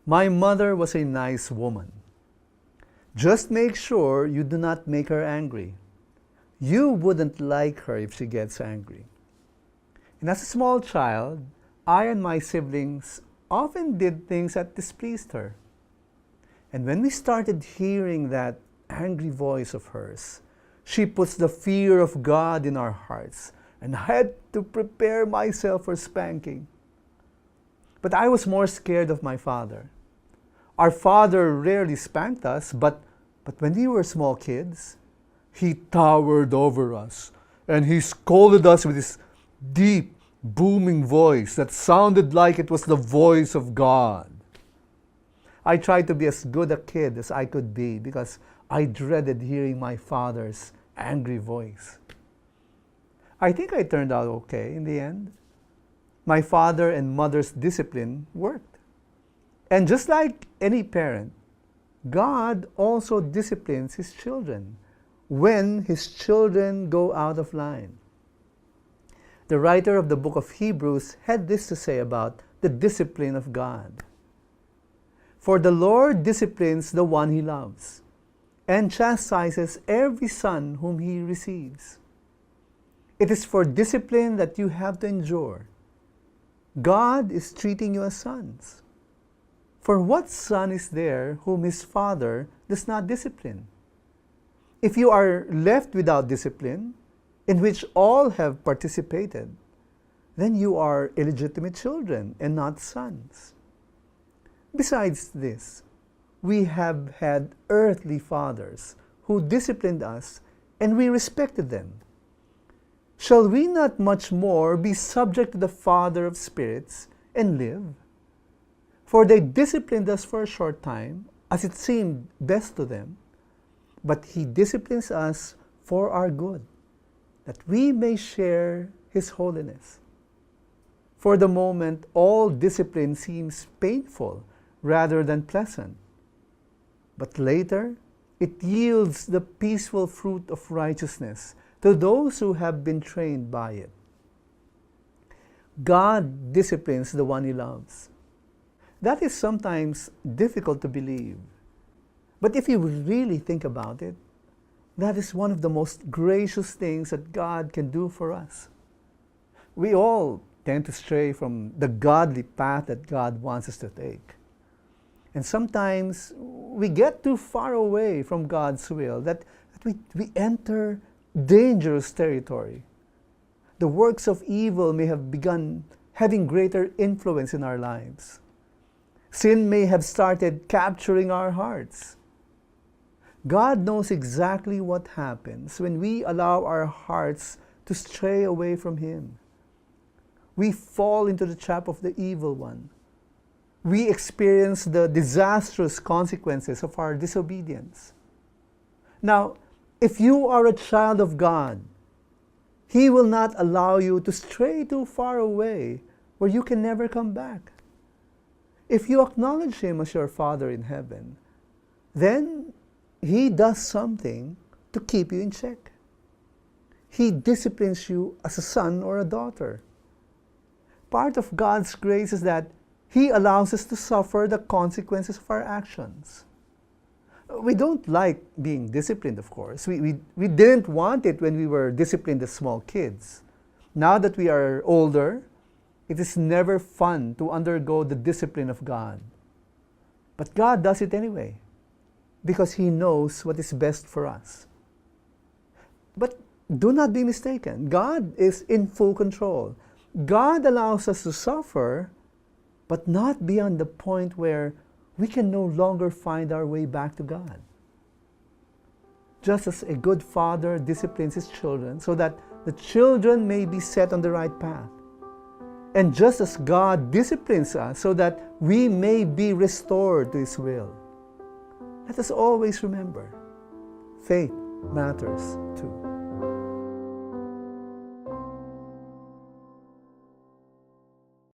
My mother was a nice woman. Just make sure you do not make her angry. You wouldn't like her if she gets angry. And as a small child, I and my siblings often did things that displeased her. And when we started hearing that angry voice of hers, she puts the fear of God in our hearts, and I had to prepare myself for spanking. But I was more scared of my father. Our father rarely spanked us, but when we were small kids, he towered over us, and he scolded us with his deep, booming voice that sounded like it was the voice of God. I tried to be as good a kid as I could be because I dreaded hearing my father's angry voice. I think I turned out okay in the end. My father and mother's discipline worked. And just like any parent, God also disciplines His children when His children go out of line. The writer of the book of Hebrews had this to say about the discipline of God. For the Lord disciplines the one He loves, and chastises every son whom He receives. It is for discipline that you have to endure. God is treating you as sons. For what son is there whom his father does not discipline? If you are left without discipline, in which all have participated, then you are illegitimate children and not sons. Besides this, we have had earthly fathers who disciplined us, and we respected them. Shall we not much more be subject to the Father of spirits and live? For they disciplined us for a short time, as it seemed best to them, but He disciplines us for our good, that we may share His holiness. For the moment, all discipline seems painful rather than pleasant. But later, it yields the peaceful fruit of righteousness to those who have been trained by it. God disciplines the one He loves. That is sometimes difficult to believe. But if you really think about it, that is one of the most gracious things that God can do for us. We all tend to stray from the godly path that God wants us to take. And sometimes we get too far away from God's will that we enter dangerous territory. The works of evil may have begun having greater influence in our lives. Sin may have started capturing our hearts. God knows exactly what happens when we allow our hearts to stray away from Him. We fall into the trap of the evil one. We experience the disastrous consequences of our disobedience. Now, if you are a child of God, He will not allow you to stray too far away where you can never come back. If you acknowledge Him as your Father in heaven, then He does something to keep you in check. He disciplines you as a son or a daughter. Part of God's grace is that He allows us to suffer the consequences of our actions. We don't like being disciplined, of course. We didn't want it when we were disciplined as small kids. Now that we are older, it is never fun to undergo the discipline of God. But God does it anyway, because He knows what is best for us. But do not be mistaken. God is in full control. God allows us to suffer, but not beyond the point where we can no longer find our way back to God. Just as a good father disciplines his children so that the children may be set on the right path. And just as God disciplines us so that we may be restored to His will. Let us always remember, faith matters too.